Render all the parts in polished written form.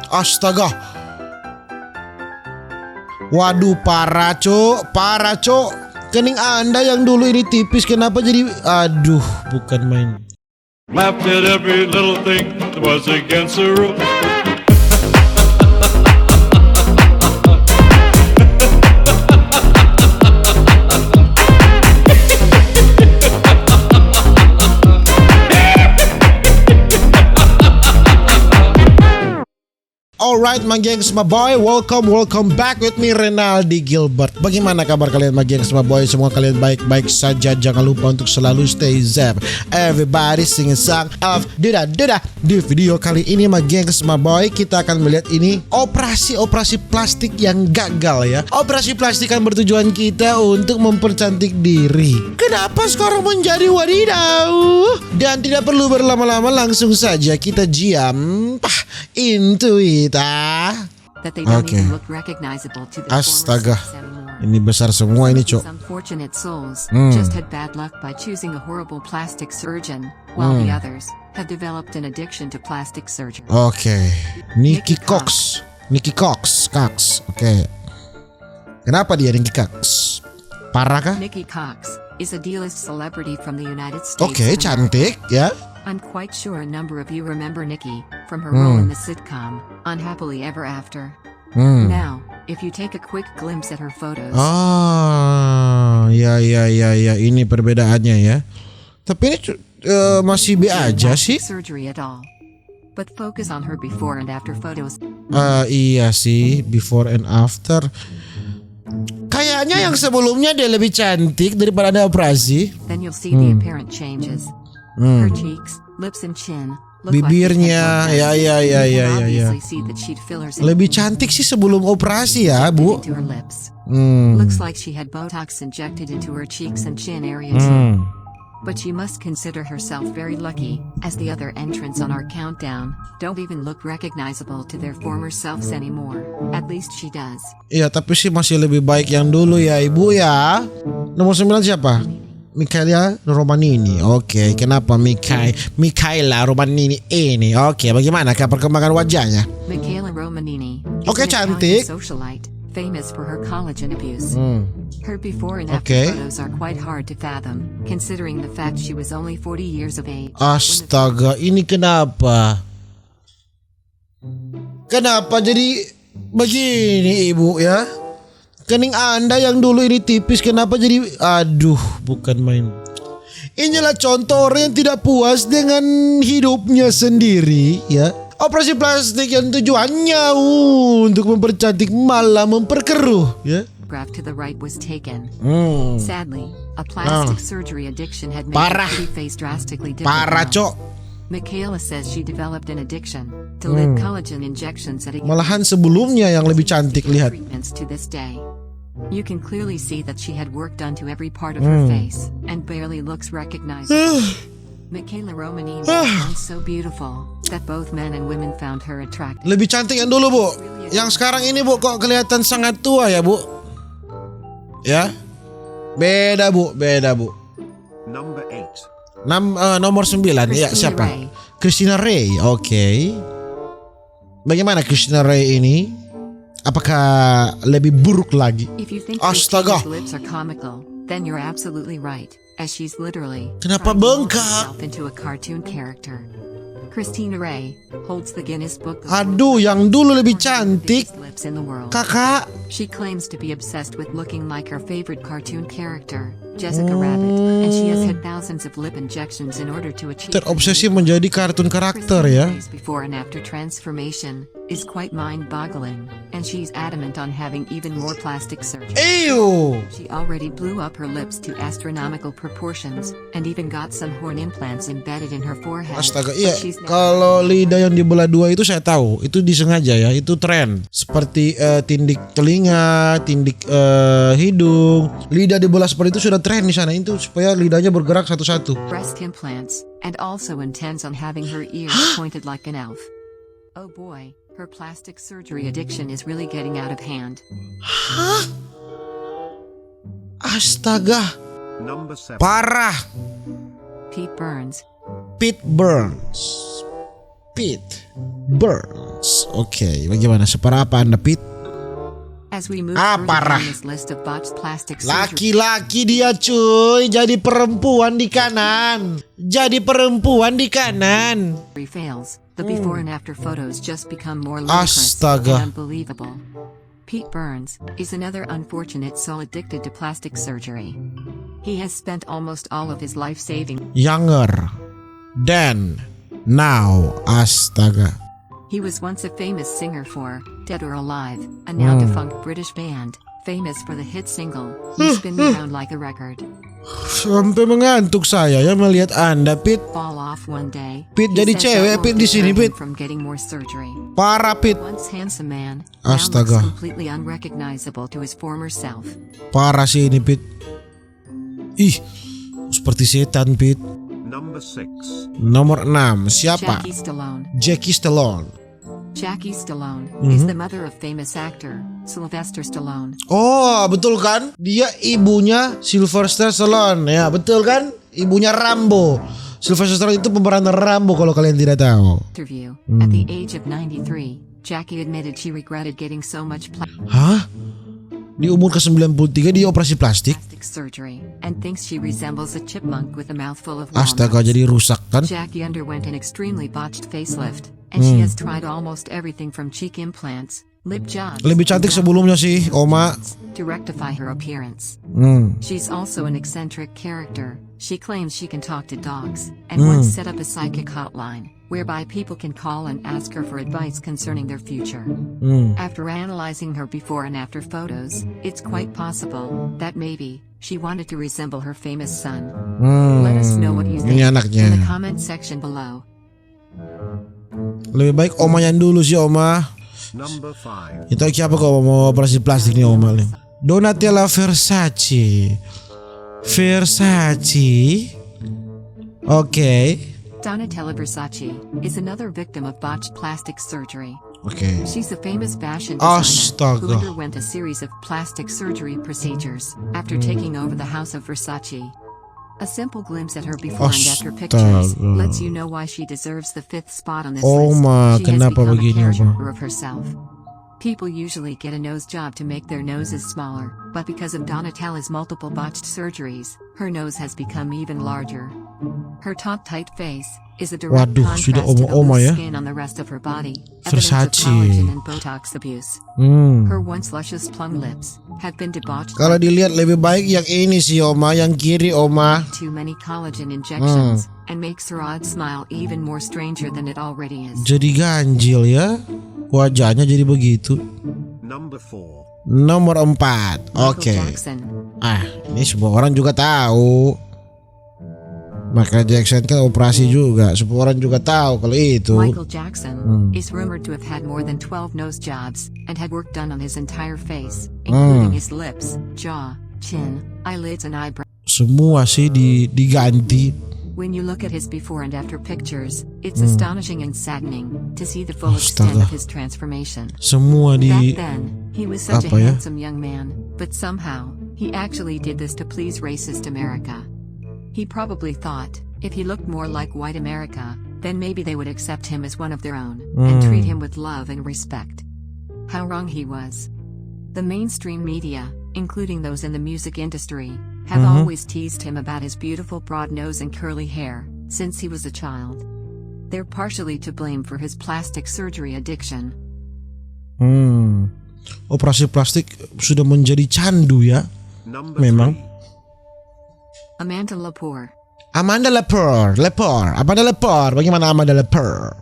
Astaga. Waduh, parah cok, parah cok. Kening Anda yang dulu ini tipis, kenapa jadi, aduh, bukan main. Laughed at every little thing that was against the rules. Alright my gengs, my boy, welcome back with me Renaldi Gilbert. Bagaimana kabar kalian my gengs, my boy? Semua kalian baik-baik saja. Jangan lupa untuk selalu stay safe. Everybody sing a song of Duda. Di video kali ini my gengs, my boy, kita akan melihat ini operasi plastik yang gagal ya. Operasi plastik kan bertujuan kita untuk mempercantik diri. Kenapa sekarang menjadi wadidaw? Dan tidak perlu berlama-lama, langsung saja kita jump into it. Oke. Astaga, ini besar semua ini cok. Oke, Nikki Cox. Oke. Kenapa dia Nikki Cox? Parah kah? Nikki Cox is a D-list celebrity from the United States. Oke, cantik ya. I'm quite sure a number of you remember Nikki from her role in the sitcom Unhappily Ever After. Now, if you take a quick glimpse at her photos. Ya, ini perbedaannya ya. Tapi ini masih B aja sih. Surgery at all. But focus on her before and after photos. Iya sih, before and after. Kayaknya yang sebelumnya dia lebih cantik daripada ada operasi. Then you'll see the apparent changes. Her cheeks, lips and chin. Bibirnya, ya. Lebih cantik sih sebelum operasi ya, Bu. Looks like she had Botox injected into her cheeks and chin area too. But she must consider herself very lucky, as the other entrants on our countdown don't even look recognizable to their former selves anymore. At least she does. Iya, tapi sih masih lebih baik yang dulu ya, Ibu ya. Nomor 9 siapa? Michaela Romanini. Oke, kenapa Michaela Romanini ini? Oke, bagaimana perkembangan wajahnya? Michaela Romanini. Oke, cantik. Socialite, famous for her collagen abuse. Her before and after photos are quite hard to fathom, considering the fact she was only 40 years of age. Astaga, ini kenapa? Kenapa jadi begini, Ibu ya? Kening Anda yang dulu ini tipis, kenapa jadi, aduh, bukan main. Inilah contoh orang yang tidak puas dengan hidupnya sendiri ya. Operasi plastik yang tujuannya untuk mempercantik malah memperkeruh ya. Graph to the right was taken. Sadly, a plastic surgery addiction had made her pretty face drastically different. Parah, cok. Michaela says she developed an addiction to lip collagen injections at a malahan sebelumnya yang lebih cantik, lihat. treatments to this day. You can clearly see that she had work done to every part of her face and barely looks recognizable. Michaela Romanini was so beautiful that both men and women found her attractive. Lebih cantik yang dulu, Bu. Yang sekarang ini, Bu, kok kelihatan sangat tua ya, Bu? Ya. Beda, Bu. Number 8. Nomor 9 ya, siapa? Christina Rey. Oke. Bagaimana Christina Rey ini? Apakah lebih buruk lagi? Astaga. Lips are comical, then you're absolutely right, as she's literally Kenapa bengkak? into a cartoon character. Christina Rey holds the Guinness Book of Aduh, yang dulu lebih cantik. lips in the world. Kakak. She claims to be obsessed with looking like her favorite cartoon character, Jessica Rabbit, and she has had thousands of lip injections in order to achieve. Terobsesi menjadi kartun karakter ya. Christina's before and after transformation is quite mind-boggling, and she's adamant on having even more plastic surgery. Ew. She already blew up her lips to astronomical proportions, and even got some horn implants embedded in her forehead. Astaga, iya. Kalau lidah yang dibelah dua itu saya tahu, itu disengaja ya, itu tren. Seperti tindik telinga, tindik hidung, lidah dibelah seperti itu sudah tren di sana, itu supaya lidahnya bergerak satu-satu. Breast implants, and also intends on having her ears pointed like an elf. Oh boy, her plastic surgery addiction is really getting out of hand. Hah? Astaga. Number 7. Parah. Pete Burns. Pete Burns. Oke, bagaimana? Separah apa Anda, Pit? As we move Ah, further parah. down this list of botched plastic surgery Laki-laki dia cuy, jadi perempuan di kanan. Jadi perempuan di kanan. fails, the before and after photos just become more ludicrous Astaga. and unbelievable. Pete Burns is another unfortunate soul addicted to plastic surgery. He has spent almost all of his life saving. Younger than now. Astaga. He was once a famous singer for Dead or Alive, a now defunct British band, famous for the hit single You Spin Me Round Like a Record. Sampai mengantuk saya ya melihat Anda, Pit. Fall off one day. Pete he jadi says cewek, that Pete won't di sini, deter him Pete. from getting more surgery. Parah, Pit. Once handsome man, now Astaga. looks completely unrecognizable to his former self. Parah sih ini, Pit. Ih, seperti setan, Pit. Number 6. Nomor 6. Siapa? Jackie Stallone. Jackie Stallone. Jackie Stallone is the mother of famous actor Sylvester Stallone. Oh, betul kan? Dia ibunya Sylvester Stallone. Ya, betul kan? Ibunya Rambo. Sylvester Stallone itu pemeran Rambo kalau kalian tidak tahu. Interview. At the age of 93, Jackie admitted she regretted getting so much Hah? Di umur ke-93 dia operasi plastik? plastic surgery and thinks she resembles a chipmunk with a mouthful of walnuts. Astaga, jadi rusak kan? Jackie underwent an extremely botched facelift, and she has tried almost everything from cheek implants, lip jobs, Lebih cantik sebelumnya sih, Oma. to rectify her appearance. She's also an eccentric character. She claims she can talk to dogs, and once set up a psychic hotline, whereby people can call and ask her for advice concerning their future. After analyzing her before and after photos, it's quite possible that maybe she wanted to resemble her famous son. Let us know what you think Ini anaknya. in the comment section below. Lebih baik Oma yang dulu sih, Oma. Number 5. Itu siapa kok mau operasi plastik nih, Oma nih? Donatella Versace. Versace. Oke. Donatella Versace is another victim of botched plastic surgery. Oke. She's a famous fashion designer Astaga. who underwent a series of plastic surgery procedures after taking over the house of Versace. A simple glimpse at her before and after pictures Astaga. lets you know why she deserves the 5th spot on this Oh list. ma, She has kenapa become begini, a caricature Oma? of herself. People usually get a nose job to make their noses smaller, but because of Donatella's multiple botched surgeries, her nose has become even larger. Her top tight face is a direct Waduh, sudah contrast to the oma-oma loose ya. skin on the rest of her body, evidence of Versace. collagen and Botox abuse. Her once luscious plum lips have been debauched Kalau by dilihat lebih baik yang ini sih, Oma, yang kiri, Oma. too many collagen injections, and makes her odd smile even more stranger than it already is. Jadi ganjil ya. Wajahnya jadi begitu. Number 4. Nomor 4. Michael Oke. Jackson. Ini semua orang juga tahu. Michael Jackson kan operasi juga. Semua orang juga tahu kalau itu. Michael Jackson is rumored to have had more than 12 nose jobs and had work done on his entire face, including his lips, jaw, chin, eyelids, and eyebrows. Semua sih diganti. When you look at his before and after pictures, it's astonishing and saddening to see the full extent Astaga. of his transformation. Semua Back then, he was such a apa ya? handsome young man, but somehow, he actually did this to please racist America. He probably thought, if he looked more like white America, then maybe they would accept him as one of their own, and treat him with love and respect. How wrong he was. The mainstream media, including those in the music industry, have always teased him about his beautiful broad nose and curly hair, since he was a child. They're partially to blame for his plastic surgery addiction. Operasi plastik sudah menjadi candu ya. Number Memang. 3. Amanda Lepore. Amanda Lepore. Bagaimana Amanda Lepore?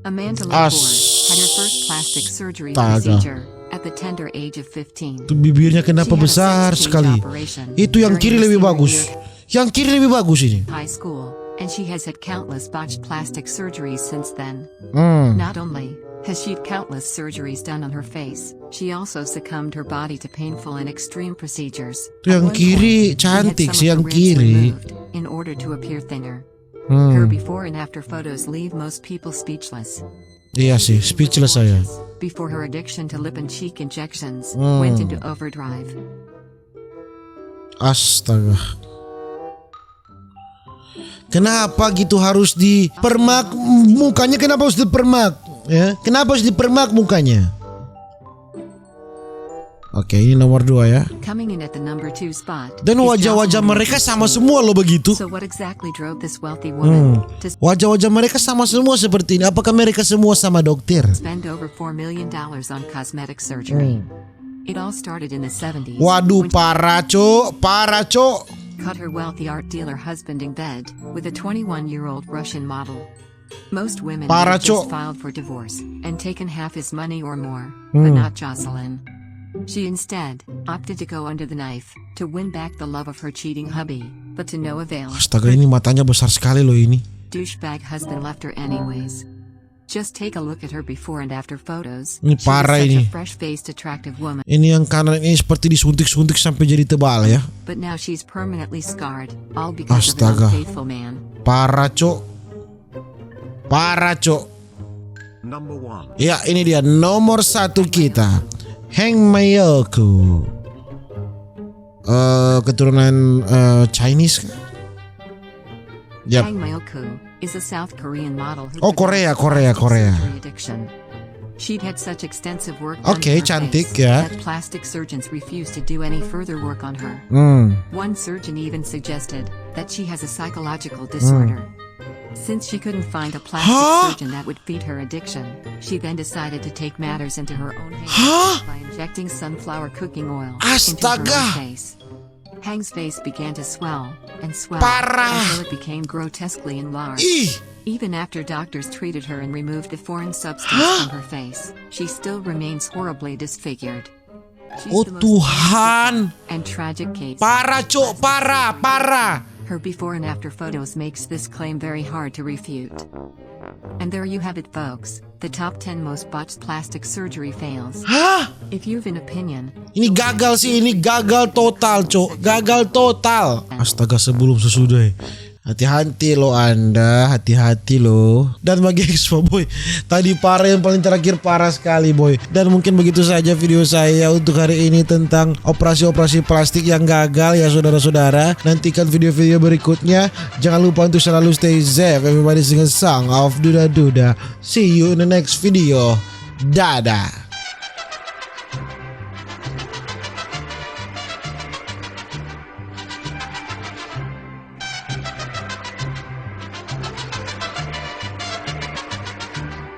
Amanda Lepore had her first plastic surgery procedure at the tender age of 15. Itu bibirnya kenapa She had a besar sex change sekali? operation Itu yang during kiri her lebih senior bagus. year Yang kiri lebih bagus ini. high school, and she has had countless botched plastic surgeries since then. Not only has she had countless surgeries done on her face, she also succumbed her body to painful and extreme procedures. Itu yang At one kiri point, she had cantik some sih, of yang her ribs kiri. removed in order to appear thinner. Her before and after photos leave most people speechless. Iya sih, speechless saya. Before her addiction to lip and cheek injections went into overdrive. Astaga. Kenapa gitu harus dipermak mukanya? Kenapa harus dipermak? Ya, kenapa harus dipermak mukanya? Oke, ini nomor 2 ya. Coming in at the number 2 spot. Dan is wajah-wajah Jocelyn mereka Richardson. sama semua loh begitu. So what exactly drove this wealthy woman to Wajah-wajah mereka sama semua seperti ini. Apakah mereka semua sama dokter? spend over $4 million on cosmetic surgery? It all started in the 70s. Waduh, when parah cok, parah cok. she caught her wealthy art dealer husband in bed with a 21-year-old Russian model. Most women would Parah, have just Cok. filed for divorce and taken half his money or more, but not Jocelyn. She instead opted to go under the knife to win back the love of her cheating hubby, but to no avail. Astaga, ini matanya besar sekali loh ini. Douchebag husband left her anyways. Just take a look at her before and after photos. Ini She was parah such ini. a fresh-faced, attractive woman, Ini yang kanan ini seperti disuntik-suntik sampai jadi tebal ya. but now she's permanently scarred, all because of Astaga. an unfaithful man. Parah cok. Parah cok. Number 1. Ya, ini dia nomor 1 kita. Heng Mayoko. Keturunan Chinese kan? Yap. Kang Mayoko is a South Korean model who Oh, Korea, developed Korea, plastic Korea. surgery addiction. She'd had such extensive work done Oke, to her cantik face ya. that plastic surgeons refused to do any further work on her. One surgeon even suggested that she has a psychological disorder. Since she couldn't find a plastic Huh? surgeon that would feed her addiction, she then decided to take matters into her own hands Huh? by injecting sunflower cooking oil into her Astaga. own face. Hang's face began to swell and swell Parah. until it became grotesquely enlarged. Ih, Even after doctors treated her and removed the foreign substance from her face, she still remains horribly disfigured. She's oh the most Tuhan. and tragic case. Parah cok, parah, parah. Her before and after photos makes this claim very hard to refute. And there you have it, folks. The top 10 most botched plastic surgery fails. Hah? If you have an opinion, Ini gagal sih, ini gagal total cok. Gagal total. Astaga, sebelum sesudah. Hati-hati lo Anda, hati-hati lo. Dan bagi semua boy, tadi parah, yang paling terakhir parah sekali boy. Dan mungkin begitu saja video saya untuk hari ini tentang operasi-operasi plastik yang gagal ya saudara-saudara. Nantikan video-video berikutnya. Jangan lupa untuk selalu stay safe. Everybody sing a song of Duda Duda. See you in the next video. Dadah.